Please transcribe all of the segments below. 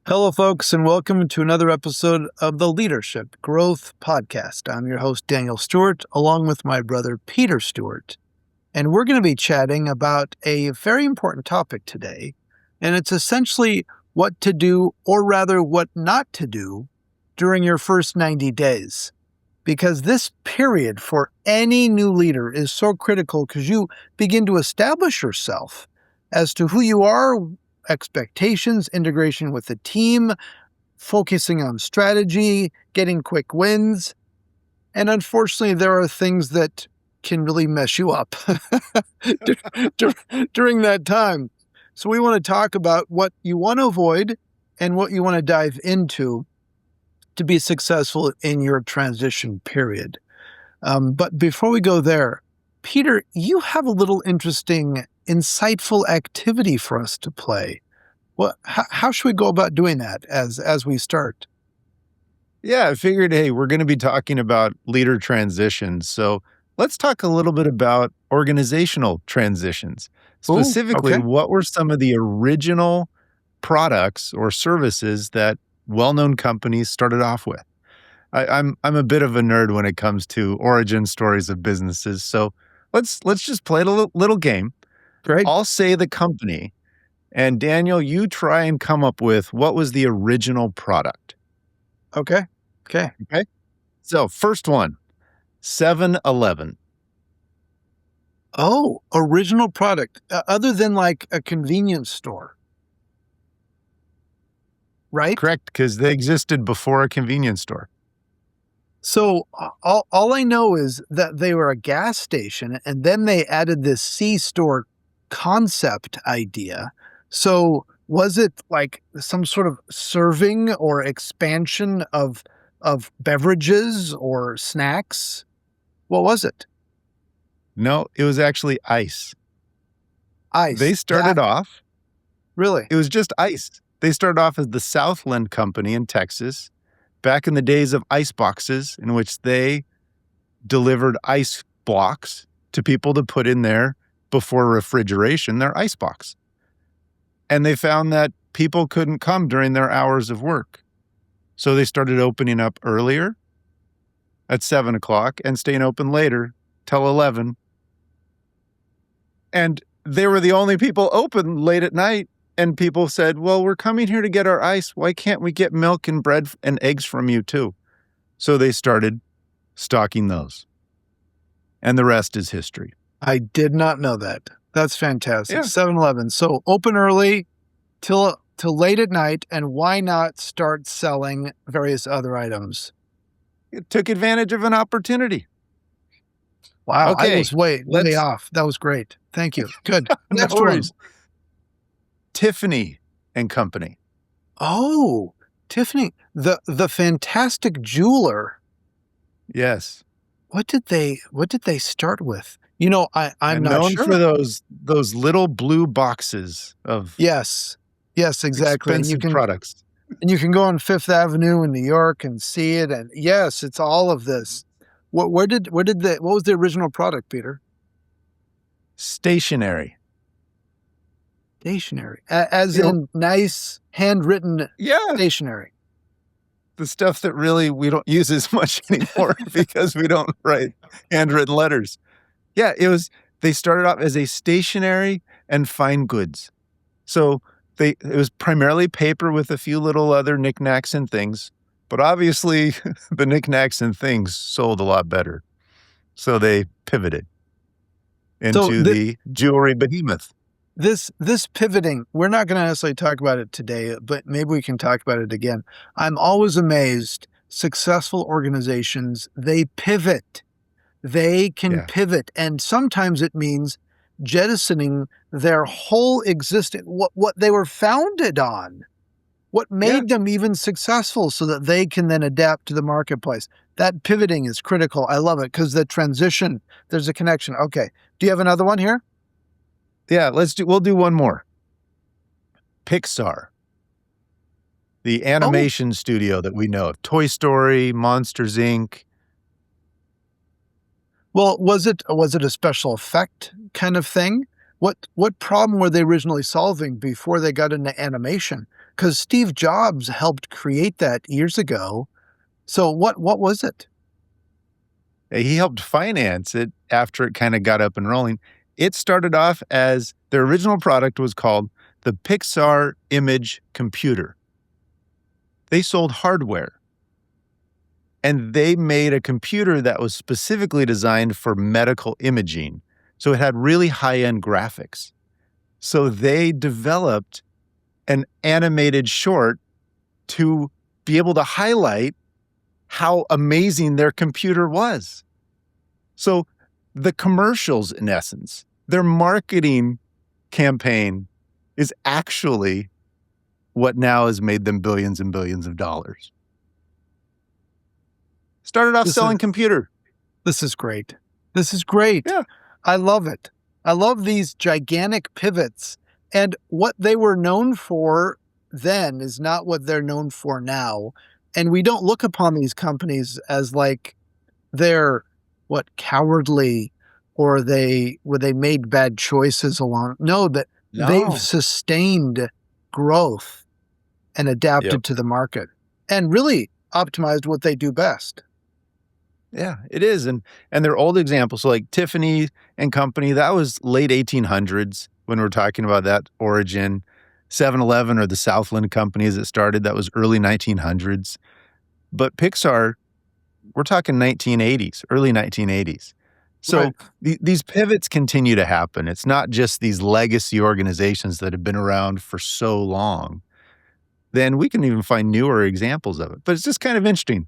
Hello, folks, and welcome to another episode of the Leadership Growth Podcast. I'm your host, Daniel Stewart, along with my brother, Peter Stewart. And we're going to be chatting about a very important topic today. And it's essentially what to do, or rather what not to do, during your first 90 days. Because this period for any new leader is so critical because you begin to establish yourself as to who you are, expectations, integration with the team, focusing on strategy, getting quick wins. And unfortunately, there are things that can really mess you up during that time. So we want to talk about what you want to avoid and what you want to dive into to be successful in your transition period. But before we go there, Peter, you have a little interesting, insightful activity for us to play. How should we go about doing that as we start? Yeah, I figured, hey, we're going to be talking about leader transitions. So let's talk a little bit about organizational transitions. Specifically, Okay. what were some of the original products or services that well-known companies started off with? I'm a bit of a nerd when it comes to origin stories of businesses. So let's just play a little game. Great. I'll say the company, and Daniel, you try and come up with what was the original product. Okay. So first one, 7-Eleven. Oh, original product, other than like a convenience store, right? Correct, because they existed before a convenience store. So all I know is that they were a gas station, and then they added this C-store concept idea. So was it like some sort of serving or expansion of beverages or snacks? What was it? No, it was actually ice. Ice. They started off, Really? it was just ice. They started off as the Southland Company in Texas, back in the days of ice boxes, in which they delivered ice blocks to people to put in there before refrigeration, their ice box. And they found that people couldn't come during their hours of work. So they started opening up earlier at 7 o'clock and staying open later till 11. And they were the only people open late at night. And people said, well, we're coming here to get our ice. Why can't we get milk and bread and eggs from you too? So they started stocking those. And the rest is history. I did not know that. That's fantastic. Yeah. 7-Eleven. So open early till late at night, and why not start selling various other items? It took advantage of an opportunity. Wow, Okay, I was way off. That was great. Thank you. Good. No Next worries. one. Tiffany and Company. Oh, Tiffany, the fantastic jeweler. Yes. What did they start with? You know, I'm And not known sure. for those little blue boxes of Yes, exactly. And expensive products. you can go on Fifth Avenue in New York and see it. And yes, it's all of this. What was the original product, Peter? Stationery. Stationery, as in nice handwritten Yeah. stationery. The stuff that really we don't use as much anymore because we don't write handwritten letters. Yeah, they started off as a stationery and fine goods. So it was primarily paper with a few little other knickknacks and things. But obviously the knickknacks and things sold a lot better. So they pivoted into the jewelry behemoth. This pivoting, we're not going to necessarily talk about it today, but maybe we can talk about it again. I'm always amazed. Successful organizations, they pivot. They can pivot. And sometimes it means jettisoning their whole existence, what they were founded on, what made them even successful so that they can then adapt to the marketplace. That pivoting is critical. I love it because the transition, there's a connection. Okay. Do you have another one here? Yeah, we'll do one more. Pixar. The animation studio that we know of. Toy Story, Monsters, Inc. Well, was it a special effect kind of thing? What problem were they originally solving before they got into animation? because Steve Jobs helped create that years ago. So what was it? He helped finance it after it kind of got up and rolling. It started off as their original product was called the Pixar Image Computer. They sold hardware. And they made a computer that was specifically designed for medical imaging. So it had really high-end graphics. So they developed an animated short to be able to highlight how amazing their computer was. So the commercials, in essence, their marketing campaign is actually what now has made them billions and billions of dollars. Started off selling computer. This is great. This is great. Yeah. I love it. I love these gigantic pivots. And what they were known for then is not what they're known for now. And we don't look upon these companies as like they're cowardly or they made bad choices along. No, they've sustained growth and adapted to the market and really optimized what they do best. Yeah, it is. And they're old examples. So like Tiffany and Company, that was late 1800s when we're talking about that origin. 7-Eleven or the Southland companies that started, that was early 1900s. But Pixar, we're talking 1980s, early 1980s. So these pivots continue to happen. It's not just these legacy organizations that have been around for so long. Then we can even find newer examples of it. But it's just kind of interesting.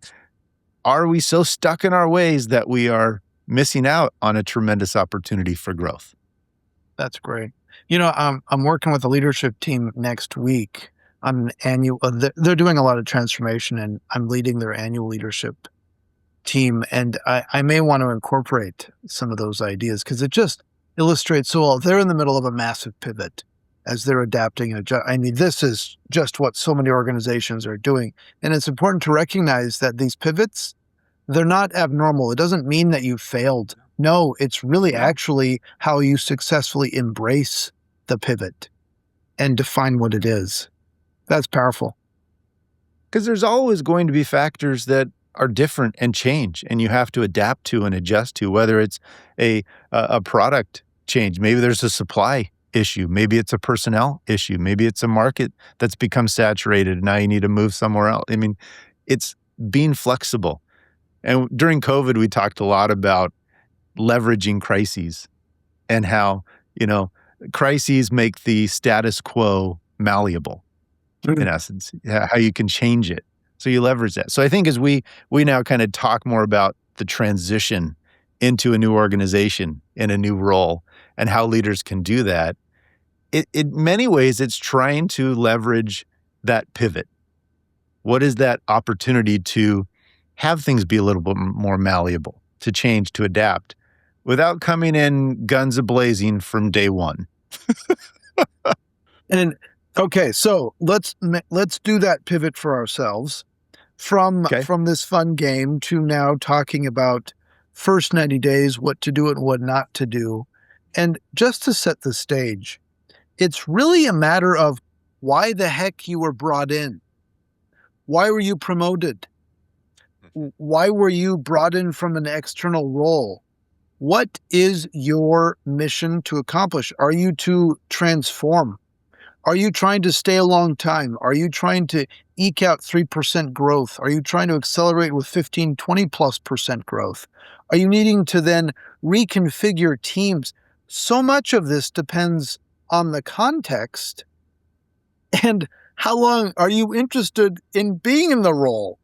Are we so stuck in our ways that we are missing out on a tremendous opportunity for growth? That's great. You know, I'm working with the leadership team next week on an annual. They're doing a lot of transformation, and I'm leading their annual leadership team. And I may want to incorporate some of those ideas because it just illustrates so well. They're in the middle of a massive pivot as they're adapting. I mean, this is just what so many organizations are doing. And it's important to recognize that these pivots, they're not abnormal. It doesn't mean that you failed. No, it's really actually how you successfully embrace the pivot and define what it is. That's powerful. Because there's always going to be factors that are different and change, and you have to adapt to and adjust to, whether it's a product change. Maybe there's a supply issue. Maybe it's a personnel issue. Maybe it's a market that's become saturated and now you need to move somewhere else. I mean, it's being flexible. And during COVID, we talked a lot about leveraging crises and how, crises make the status quo malleable, in essence, how you can change it. So you leverage that. So I think as we now kind of talk more about the transition into a new organization in a new role and how leaders can do that, in many ways, it's trying to leverage that pivot. What is that opportunity to have things be a little bit more malleable, to change, to adapt, without coming in guns a-blazing from day one? And okay, so let's do that pivot for ourselves from this fun game to now talking about first 90 days, what to do and what not to do. And just to set the stage, it's really a matter of why the heck you were brought in. Why were you promoted? Why were you brought in from an external role? What is your mission to accomplish? Are you to transform? Are you trying to stay a long time? Are you trying to eke out 3% growth? Are you trying to accelerate with 15, 20+% growth? Are you needing to then reconfigure teams? So much of this depends on the context and how long are you interested in being in the role?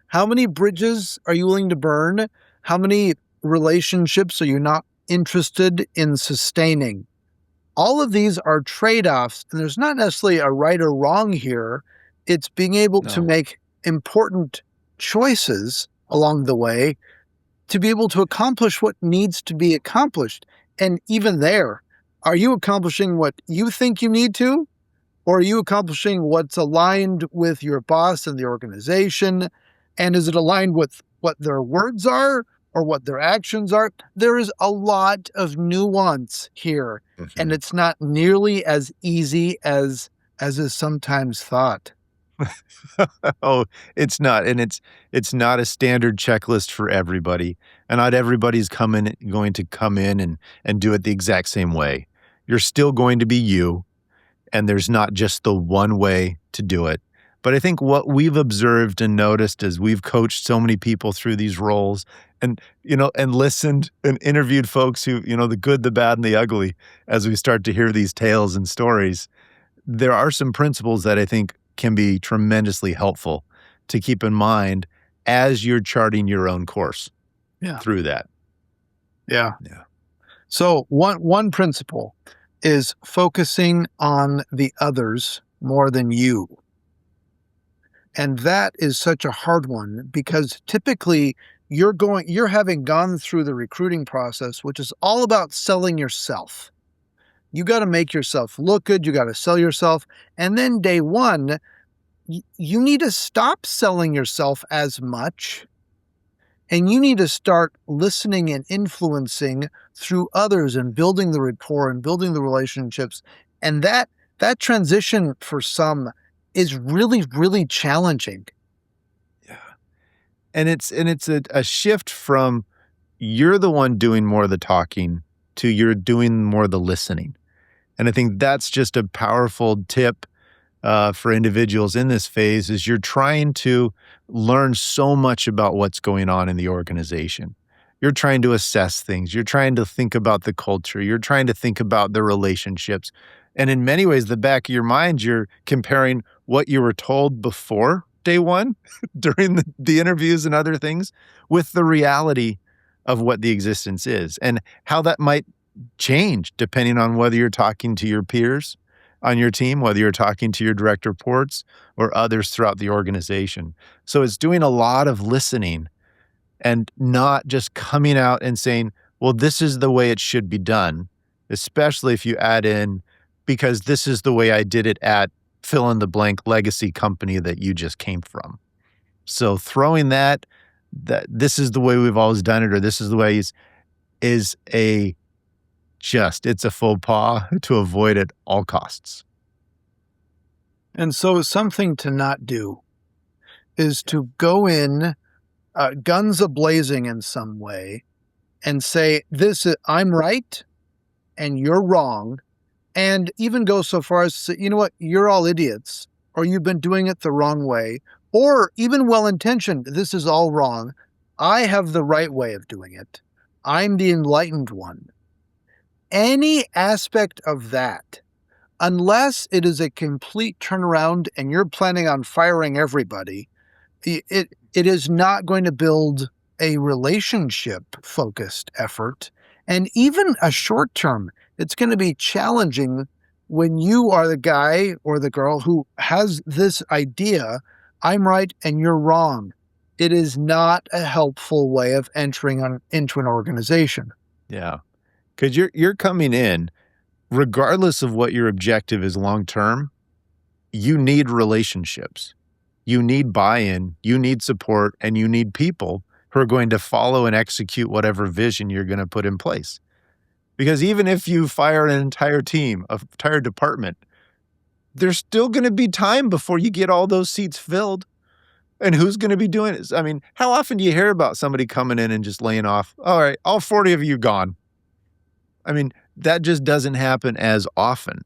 How many bridges are you willing to burn? How many relationships are you not interested in sustaining? All of these are trade-offs, and there's not necessarily a right or wrong here. It's being able to make important choices along the way to be able to accomplish what needs to be accomplished. And even there, are you accomplishing what you think you need to? Or are you accomplishing what's aligned with your boss and the organization? And is it aligned with what their words are or what their actions are? There is a lot of nuance here, and it's not nearly as easy as is sometimes thought. Oh, it's not, and it's not a standard checklist for everybody, and not everybody's going to come in and do it the exact same way. You're still going to be you, and there's not just the one way to do it. But I think what we've observed and noticed as we've coached so many people through these roles and, and listened and interviewed folks who, the good, the bad, and the ugly, as we start to hear these tales and stories, there are some principles that I think can be tremendously helpful to keep in mind as you're charting your own course through that. Yeah. Yeah. So one principle is focusing on the others more than you. And that is such a hard one because typically you're having gone through the recruiting process, which is all about selling yourself. You got to make yourself look good. You got to sell yourself. And then day one, you need to stop selling yourself as much. And you need to start listening and influencing through others and building the rapport and building the relationships. And that transition for some is really, really challenging. Yeah. And it's a shift from you're the one doing more of the talking to you're doing more of the listening. And I think that's just a powerful tip for individuals in this phase is you're trying to learn so much about what's going on in the organization. You're trying to assess things. You're trying to think about the culture. You're trying to think about the relationships. And in many ways, the back of your mind, you're comparing what you were told before day one during the interviews and other things with the reality of what the existence is and how that might change depending on whether you're talking to your peers on your team, whether you're talking to your direct reports or others throughout the organization. So it's doing a lot of listening and not just coming out and saying, well, this is the way it should be done, especially if you add in, because this is the way I did it at fill in the blank legacy company that you just came from. So throwing that this is the way we've always done it, or this is the way is it's a faux pas to avoid at all costs. And so something to not do is to go in guns a-blazing in some way and say, I'm right and you're wrong. And even go so far as to say, you know what, you're all idiots, or you've been doing it the wrong way, or even well-intentioned, this is all wrong. I have the right way of doing it. I'm the enlightened one. Any aspect of that, unless it is a complete turnaround and you're planning on firing everybody, it is not going to build a relationship-focused effort. And even a short term, it's going to be challenging when you are the guy or the girl who has this idea, I'm right and you're wrong. It is not a helpful way of entering into an organization. Yeah. Because you're coming in, regardless of what your objective is long term, you need relationships. You need buy-in, you need support, and you need people who are going to follow and execute whatever vision you're going to put in place. Because even if you fire an entire team, an entire department, there's still going to be time before you get all those seats filled. And who's going to be doing it? I mean, how often do you hear about somebody coming in and just laying off, all right, all 40 of you gone? I mean, that just doesn't happen as often.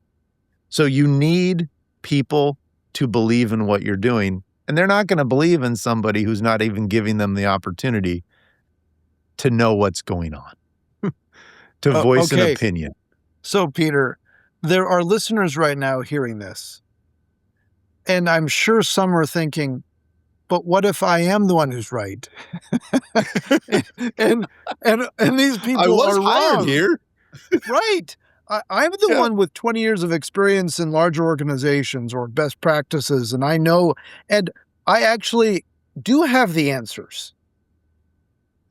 So you need people to believe in what you're doing. And they're not going to believe in somebody who's not even giving them the opportunity to know what's going on, to voice an opinion. So, Peter, there are listeners right now hearing this. And I'm sure some are thinking, but what if I am the one who's right? and these people are wrong here. Right. I'm the one with 20 years of experience in larger organizations or best practices, and I know, and I actually do have the answers.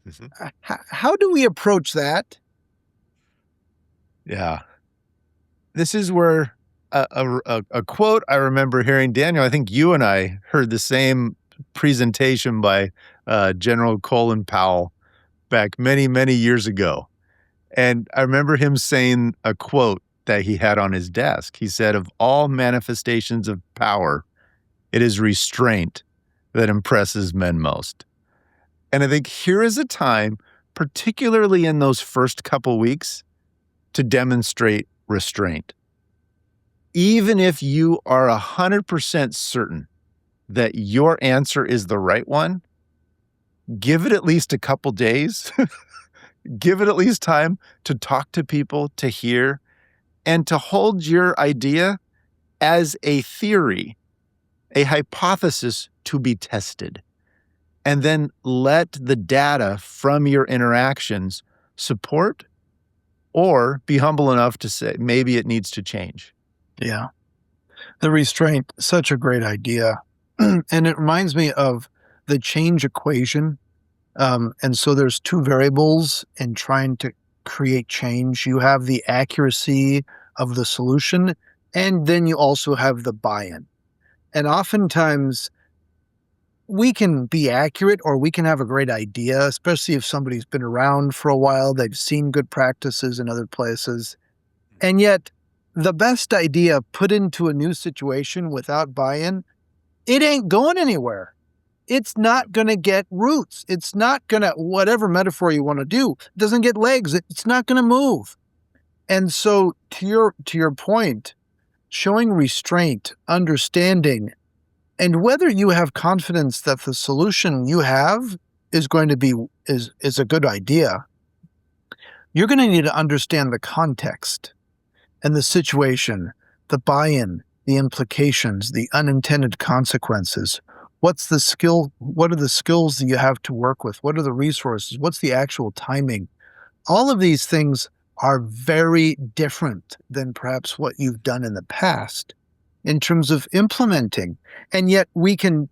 Mm-hmm. How do we approach that? Yeah. This is where a quote I remember hearing, Daniel, I think you and I heard the same presentation by General Colin Powell back many, many years ago. And I remember him saying a quote that he had on his desk. He said, of all manifestations of power, It is restraint that impresses men most. And I think here is a time, particularly in those first couple weeks, to demonstrate restraint. Even if you are 100% certain that your answer is the right one, give it at least a couple days. Give it at least time to talk to people, to hear, and to hold your idea as a theory, a hypothesis to be tested. And then let the data from your interactions support or be humble enough to say maybe it needs to change. Yeah. The restraint, such a great idea. And it reminds me of the change equation. And so there's two variables in trying to create change. You have the accuracy of the solution, and then you also have the buy-in. And oftentimes we can be accurate or we can have a great idea, especially if somebody's been around for a while, they've seen good practices in other places. And yet the best idea put into a new situation without buy-in, it ain't going anywhere. It's not going to get roots. It's not going to, whatever metaphor you want to do, it doesn't get legs. It's not going to move. And so to your point, showing restraint, understanding, and whether you have confidence that the solution you have is going to be, is a good idea, you're going to need to understand the context and the situation, the buy-in, the implications, the unintended consequences. What's the skill? What are the skills that you have to work with? What are the resources? What's the actual timing? All of these things are very different than perhaps what you've done in the past in terms of implementing. And yet we can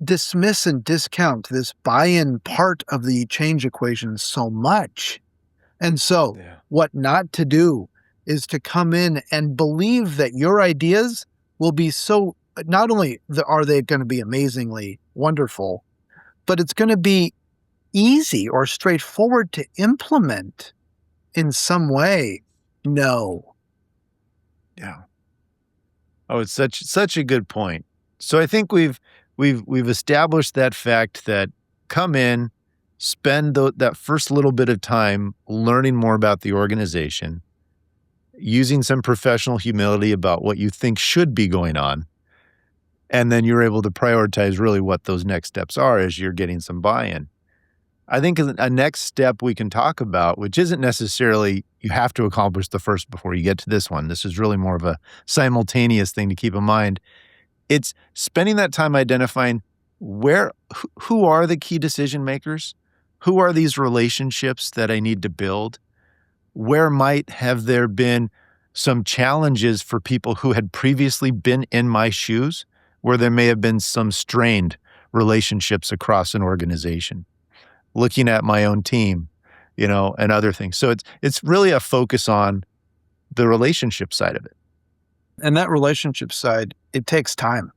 dismiss and discount this buy-in part of the change equation so much. And so what not to do is to come in and believe that your ideas will be so, not only are they going to be amazingly wonderful, but it's going to be easy or straightforward to implement in some way. No. Yeah. Oh, it's such a good point. So I think we've established that fact that come in, spend that first little bit of time learning more about the organization, using some professional humility about what you think should be going on. And then you're able to prioritize really what those next steps are as you're getting some buy-in. I think a next step we can talk about, which isn't necessarily you have to accomplish the first before you get to this one. This is really more of a simultaneous thing to keep in mind. It's spending that time identifying who are the key decision makers? Who are these relationships that I need to build? Where might have there been some challenges for people who had previously been in my shoes, where there may have been some strained relationships across an organization? Looking at my own team, and other things. So it's really a focus on the relationship side of it. And that relationship side, it takes time.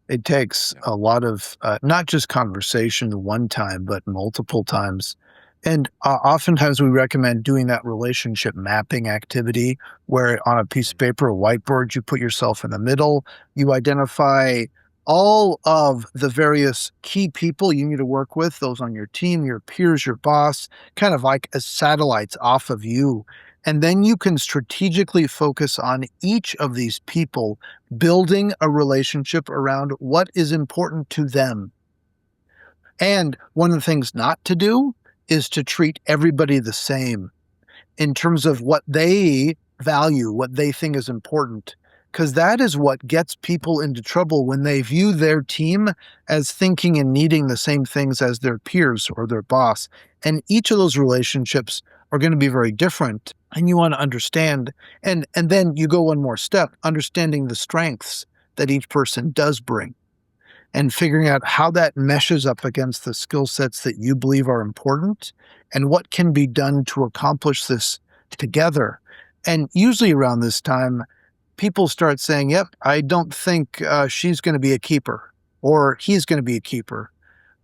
It takes a lot of, not just conversation one time, but multiple times. And oftentimes we recommend doing that relationship mapping activity where on a piece of paper, a whiteboard, you put yourself in the middle, you identify all of the various key people you need to work with, those on your team, your peers, your boss, kind of like as satellites off of you. And then you can strategically focus on each of these people, building a relationship around what is important to them. And one of the things not to do is to treat everybody the same in terms of what they value, what they think is important. Because that is what gets people into trouble when they view their team as thinking and needing the same things as their peers or their boss. And each of those relationships are going to be very different. And you want to understand, and then you go one more step, understanding the strengths that each person does bring and figuring out how that meshes up against the skill sets that you believe are important and what can be done to accomplish this together. And usually around this time, people start saying, yep, I don't think she's going to be a keeper or he's going to be a keeper.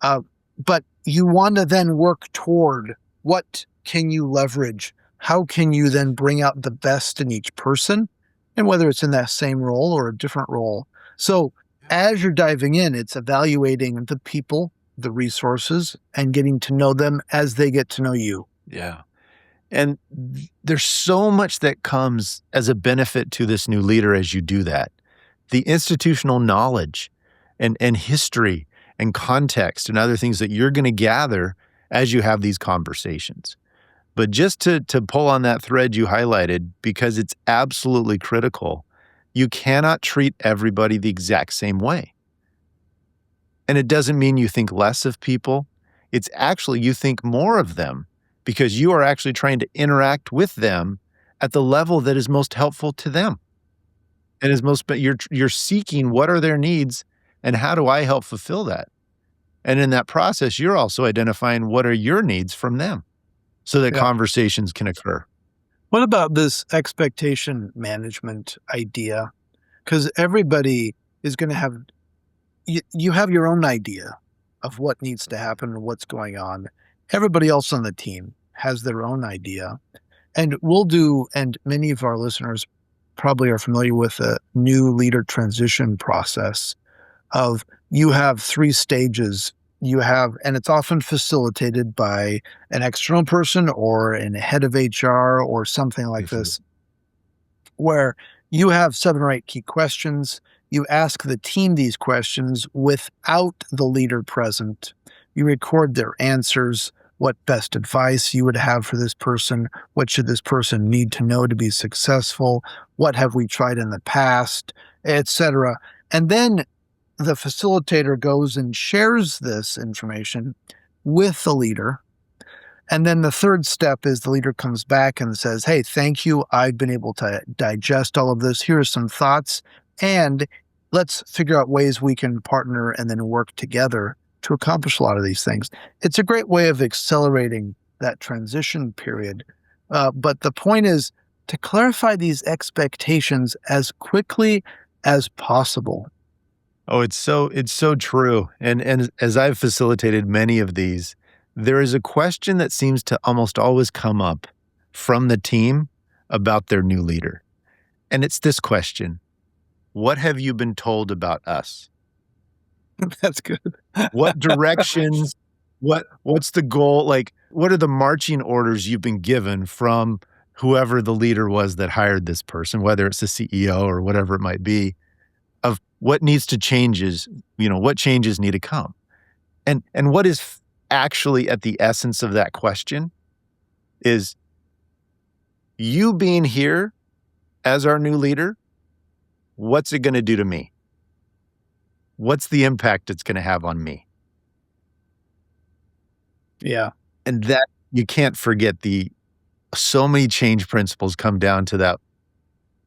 But you want to then work toward what can you leverage? How can you then bring out the best in each person? And whether it's in that same role or a different role. So as you're diving in, it's evaluating the people, the resources, and getting to know them as they get to know you. Yeah. And there's so much that comes as a benefit to this new leader as you do that. The institutional knowledge and history and context and other things that you're going to gather as you have these conversations. But just to pull on that thread you highlighted, because it's absolutely critical, you cannot treat everybody the exact same way. And it doesn't mean you think less of people. It's actually you think more of them because you are actually trying to interact with them at the level that is most helpful to them. And is most, but you're seeking what are their needs and how do I help fulfill that? And in that process, you're also identifying what are your needs from them so that Yeah. conversations can occur. What about this expectation management idea? Because everybody is going to have, you have your own idea of what needs to happen and what's going on. Everybody else on the team has their own idea. And and many of our listeners probably are familiar with a new leader transition process of you have 3 stages. And it's often facilitated by an external person or a head of HR or something like this, where you have 7 or 8 key questions. You ask the team these questions without the leader present. You record their answers, what best advice you would have for this person, what should this person need to know to be successful, what have we tried in the past, etc. And then the facilitator goes and shares this information with the leader. And then the third step is the leader comes back and says, hey, thank you. I've been able to digest all of this. Here are some thoughts. And let's figure out ways we can partner and then work together to accomplish a lot of these things. It's a great way of accelerating that transition period. But the point is to clarify these expectations as quickly as possible. Oh, it's so true. And as I've facilitated many of these, there is a question that seems to almost always come up from the team about their new leader. And it's this question: what have you been told about us? That's good. What directions, what's the goal? Like, what are the marching orders you've been given from whoever the leader was that hired this person, whether it's the CEO or whatever it might be, of what needs to changes, what changes need to come. And what is actually at the essence of that question is you being here as our new leader, what's it going to do to me? What's the impact it's going to have on me? Yeah. And that you can't forget so many change principles come down to that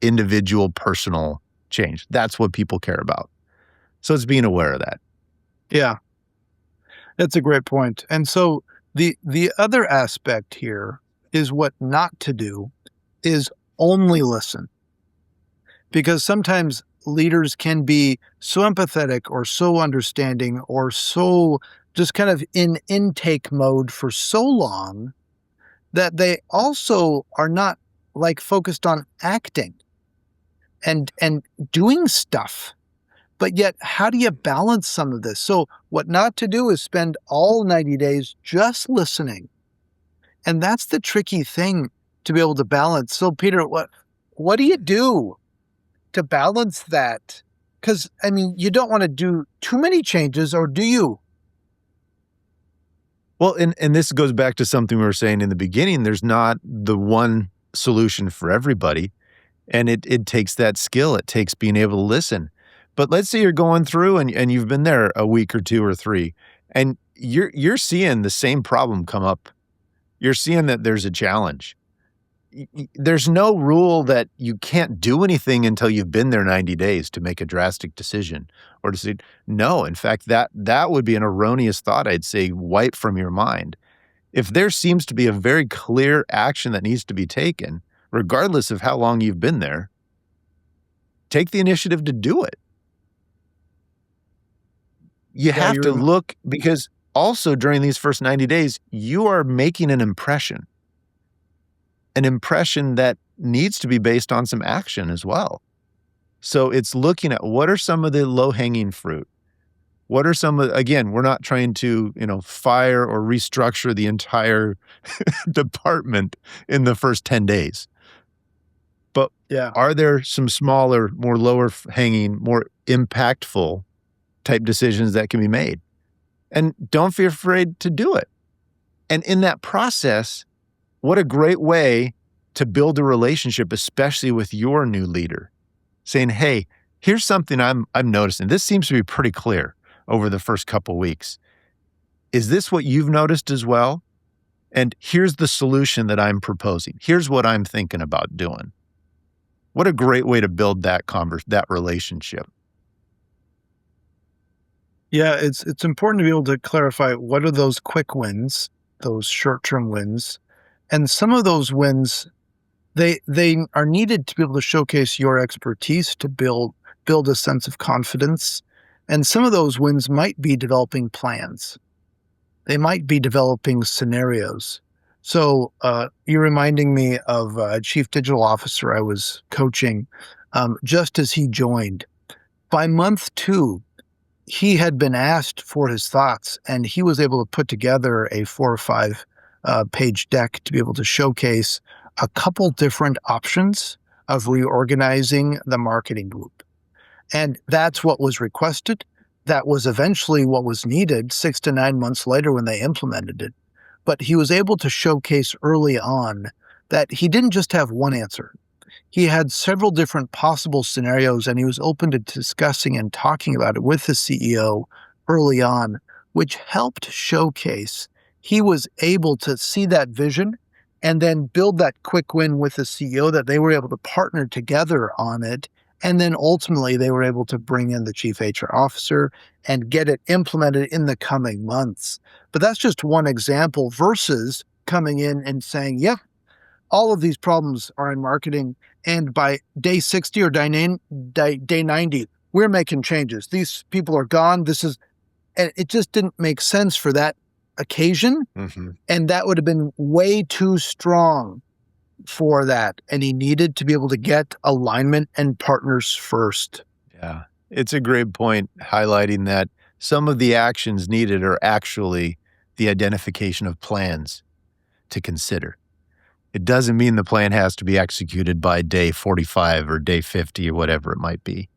individual personal change. That's what people care about. So it's being aware of that. Yeah. That's a great point. And so the other aspect here is what not to do is only listen. Because sometimes leaders can be so empathetic or so understanding or so just kind of in intake mode for so long that they also are not like focused on acting and doing stuff. But yet, how do you balance some of this? So what not to do is spend all 90 days just listening. And that's the tricky thing to be able to balance. So Peter, what do you do to balance that? Because, I mean, you don't want to do too many changes, or do you? Well, and this goes back to something we were saying in the beginning. There's not the one solution for everybody. And it takes that skill. It takes being able to listen. But let's say you're going through and you've been there a week or 2 or 3, and you're seeing the same problem come up. You're seeing that there's a challenge. There's no rule that you can't do anything until you've been there 90 days to make a drastic decision or to say, no, in fact, that would be an erroneous thought, I'd say, wipe from your mind. If there seems to be a very clear action that needs to be taken, regardless of how long you've been there, take the initiative to do it. You have to look, because also during these first 90 days, you are making an impression that needs to be based on some action as well. So it's looking at what are some of the low-hanging fruit? What are some of, again, we're not trying to, fire or restructure the entire department in the first 10 days. But Yeah. are there some smaller, more lower hanging, more impactful type decisions that can be made? And don't be afraid to do it. And in that process, what a great way to build a relationship, especially with your new leader, saying, hey, here's something I'm noticing. This seems to be pretty clear over the first couple weeks. Is this what you've noticed as well? And here's the solution that I'm proposing. Here's what I'm thinking about doing. What a great way to build that relationship. Yeah, it's important to be able to clarify what are those quick wins, those short-term wins, and some of those wins they are needed to be able to showcase your expertise to build a sense of confidence. And some of those wins might be developing plans. They might be developing scenarios. So you're reminding me of a chief digital officer I was coaching just as he joined. By month 2, he had been asked for his thoughts, and he was able to put together a 4 or 5 page deck to be able to showcase a couple different options of reorganizing the marketing group. And that's what was requested. That was eventually what was needed 6 to 9 months later when they implemented it. But he was able to showcase early on that he didn't just have one answer. He had several different possible scenarios, and he was open to discussing and talking about it with the CEO early on, which helped showcase he was able to see that vision and then build that quick win with the CEO, that they were able to partner together on it. And then ultimately they were able to bring in the chief HR officer and get it implemented in the coming months. But that's just one example versus coming in and saying, yeah, all of these problems are in marketing, and by day 60 or day 90, we're making changes. These people are gone. And it just didn't make sense for that occasion. Mm-hmm. And that would have been way too strong for that. And he needed to be able to get alignment and partners first. Yeah, it's a great point highlighting that some of the actions needed are actually the identification of plans to consider. It doesn't mean the plan has to be executed by day 45 or day 50 or whatever it might be.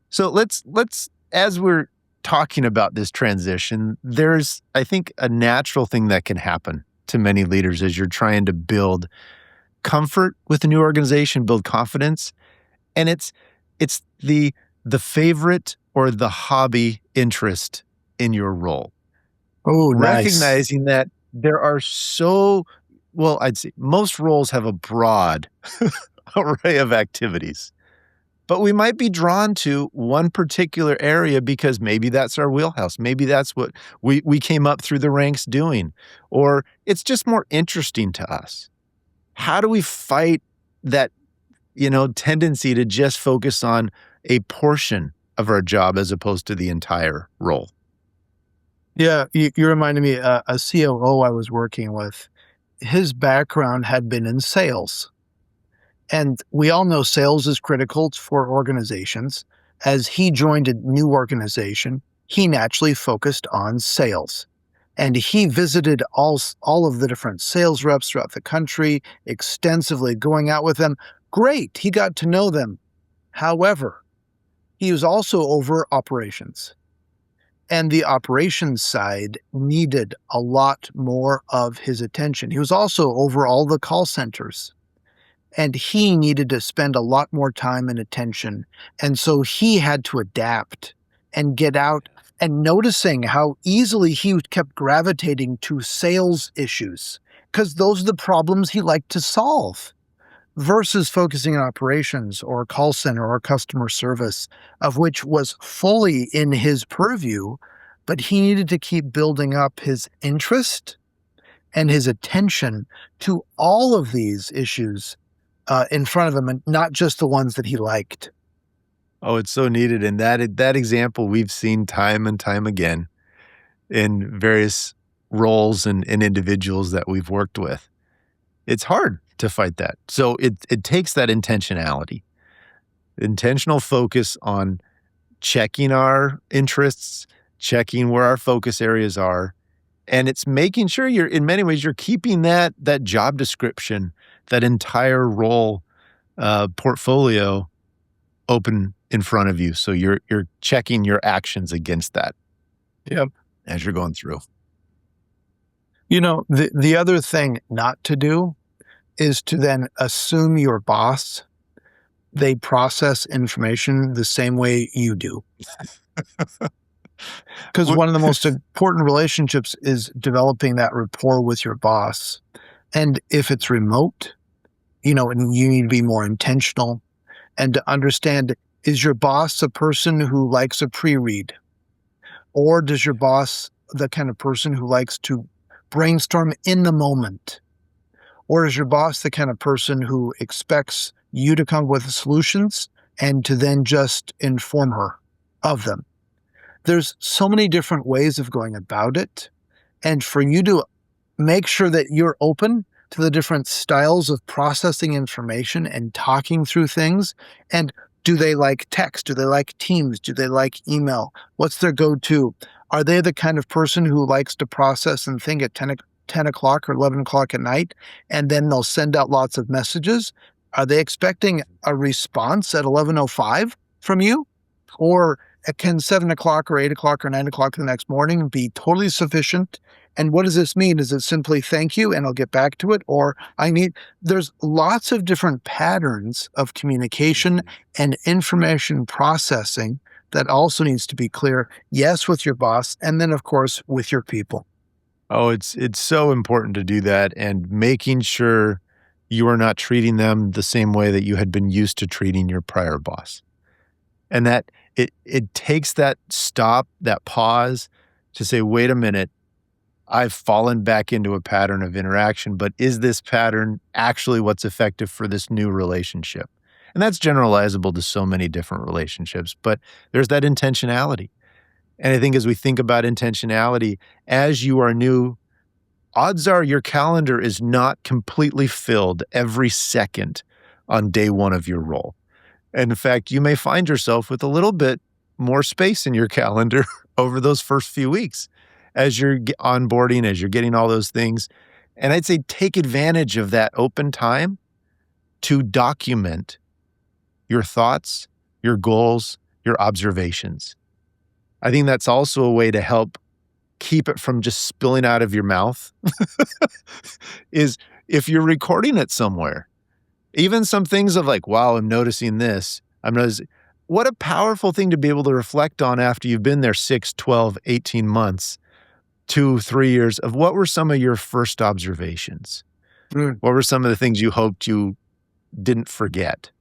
So let's as we're talking about this transition, there's, I think, a natural thing that can happen to many leaders as you're trying to build comfort with a new organization, build confidence. And it's the favorite or the hobby interest in your role. Oh, nice. Recognizing that there are I'd say most roles have a broad array of activities, but we might be drawn to one particular area because maybe that's our wheelhouse. Maybe that's what we came up through the ranks doing, or it's just more interesting to us. How do we fight that, tendency to just focus on a portion of our job as opposed to the entire role? Yeah, you reminded me, a COO I was working with, his background had been in sales. And we all know sales is critical for organizations. As he joined a new organization, he naturally focused on sales. And he visited all of the different sales reps throughout the country extensively, going out with them. Great, he got to know them. However, he was also over operations. And the operations side needed a lot more of his attention. He was also over all the call centers. And he needed to spend a lot more time and attention. And so he had to adapt and get out, and noticing how easily he kept gravitating to sales issues because those are the problems he liked to solve, versus focusing on operations or call center or customer service, of which was fully in his purview. But he needed to keep building up his interest and his attention to all of these issues in front of him, and not just the ones that he liked. Oh, it's so needed. And that example we've seen time and time again in various roles and individuals that we've worked with. It's hard to fight that. So it takes that intentionality. Intentional focus on checking our interests, checking where our focus areas are. And it's making sure in many ways, you're keeping that job description, that entire role portfolio open in front of you. So you're checking your actions against that. Yep. As you're going through. The other thing not to do is to then assume your boss, they process information the same way you do. Because one of the most important relationships is developing that rapport with your boss. And if it's remote, and you need to be more intentional and to understand, is your boss a person who likes a pre-read? Or does your boss the kind of person who likes to brainstorm in the moment? Or is your boss the kind of person who expects you to come up with solutions and to then just inform her of them? There's so many different ways of going about it. And for you to make sure that you're open to the different styles of processing information and talking through things. And do they like text? Do they like Teams? Do they like email? What's their go-to? Are they the kind of person who likes to process and think at 10 o'clock or 11 o'clock at night, and then they'll send out lots of messages? Are they expecting a response at 11:05 from you? Or can 7 o'clock or 8 o'clock or 9 o'clock the next morning be totally sufficient? And what does this mean? Is it simply thank you and I'll get back to it? Or there's lots of different patterns of communication and information processing that also needs to be clear. Yes, with your boss, and then of course with your people. Oh, it's so important to do that, and making sure you are not treating them the same way that you had been used to treating your prior boss. And that it takes that stop, that pause to say, wait a minute, I've fallen back into a pattern of interaction, but is this pattern actually what's effective for this new relationship? And that's generalizable to so many different relationships, but there's that intentionality. And I think as we think about intentionality, as you are new, odds are your calendar is not completely filled every second on day one of your role. And in fact, you may find yourself with a little bit more space in your calendar over those first few weeks as you're onboarding, as you're getting all those things. And I'd say take advantage of that open time to document your thoughts, your goals, your observations. I think that's also a way to help keep it from just spilling out of your mouth is if you're recording it somewhere. Even some things of like, wow, I'm noticing this. What a powerful thing to be able to reflect on after you've been there 6, 12, 18 months, 2, 3 years of what were some of your first observations? What were some of the things you hoped you didn't forget?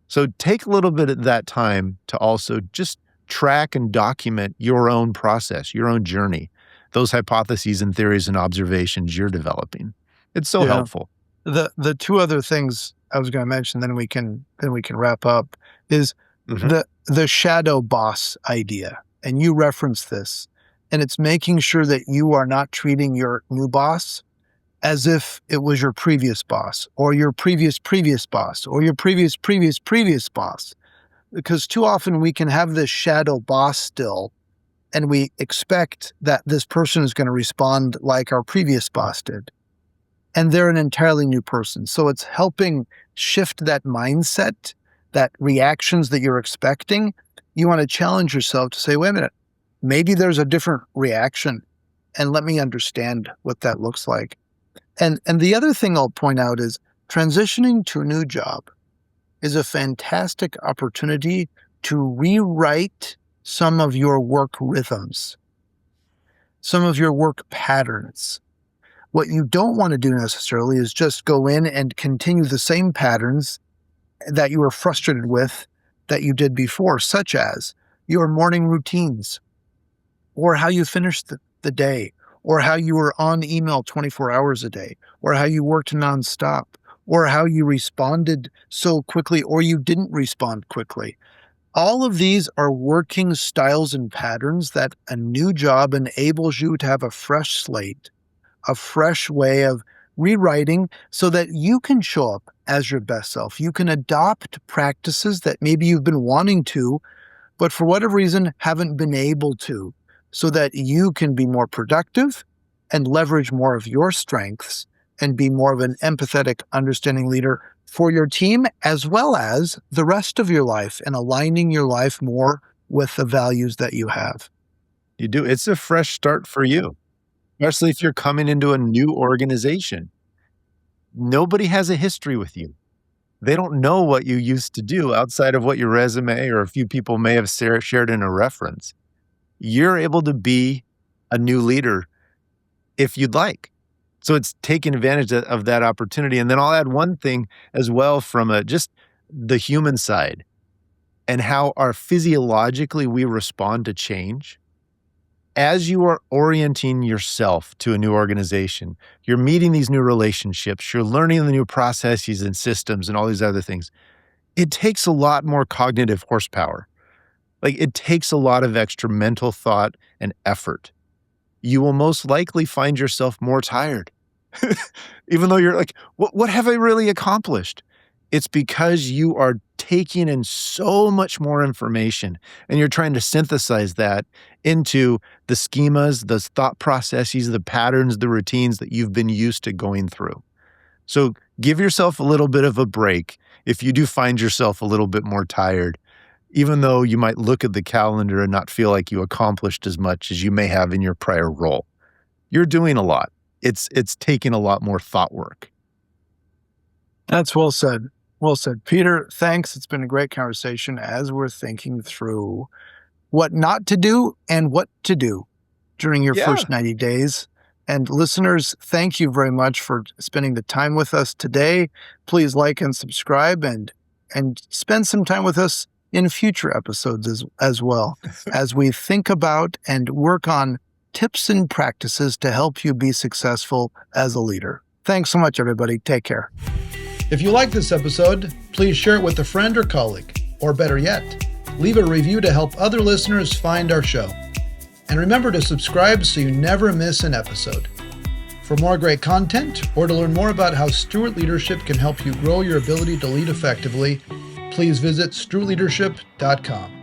So take a little bit of that time to also just track and document your own process, your own journey, those hypotheses and theories and observations you're developing. It's so helpful. The two other things I was going to mention, then we can wrap up, is the shadow boss idea. And you referenced this, and it's making sure that you are not treating your new boss as if it was your previous boss or your previous boss or your previous boss. Because too often we can have this shadow boss still, and we expect that this person is going to respond like our previous boss did. And they're an entirely new person. So it's helping shift that mindset, that reactions that you're expecting. You want to challenge yourself to say, wait a minute, maybe there's a different reaction, and let me understand what that looks like. And the other thing I'll point out is transitioning to a new job is a fantastic opportunity to rewrite some of your work rhythms, some of your work patterns. What you don't want to do necessarily is just go in and continue the same patterns that you were frustrated with that you did before, such as your morning routines, or how you finished the day, or how you were on email 24 hours a day, or how you worked nonstop, or how you responded so quickly, or you didn't respond quickly. All of these are working styles and patterns that a new job enables you to have a fresh slate, a fresh way of rewriting so that you can show up as your best self. You can adopt practices that maybe you've been wanting to, but for whatever reason haven't been able to, so that you can be more productive and leverage more of your strengths and be more of an empathetic, understanding leader for your team, as well as the rest of your life, and aligning your life more with the values that you have. You do. It's a fresh start for you, especially if you're coming into a new organization. Nobody has a history with you. They don't know what you used to do outside of what your resume or a few people may have shared in a reference. You're able to be a new leader if you'd like. So it's taking advantage of that opportunity. And then I'll add one thing as well from just the human side and how our physiologically we respond to change. As you are orienting yourself to a new organization, you're meeting these new relationships, you're learning the new processes and systems and all these other things. It takes a lot more cognitive horsepower. Like, it takes a lot of extra mental thought and effort. You will most likely find yourself more tired, even though you're like, what have I really accomplished? It's because you are taking in so much more information and you're trying to synthesize that into the schemas, the thought processes, the patterns, the routines that you've been used to going through. So give yourself a little bit of a break if you do find yourself a little bit more tired, even though you might look at the calendar and not feel like you accomplished as much as you may have in your prior role. You're doing a lot. It's taking a lot more thought work. That's well said. Well said. Peter, thanks. It's been a great conversation as we're thinking through what not to do and what to do during your first 90 days. And listeners, thank you very much for spending the time with us today. Please like and subscribe and spend some time with us in future episodes as well, as we think about and work on tips and practices to help you be successful as a leader. Thanks so much, everybody. Take care. If you like this episode, please share it with a friend or colleague, or better yet, leave a review to help other listeners find our show. And remember to subscribe so you never miss an episode. For more great content, or to learn more about how Stewart Leadership can help you grow your ability to lead effectively, please visit stewardleadership.com.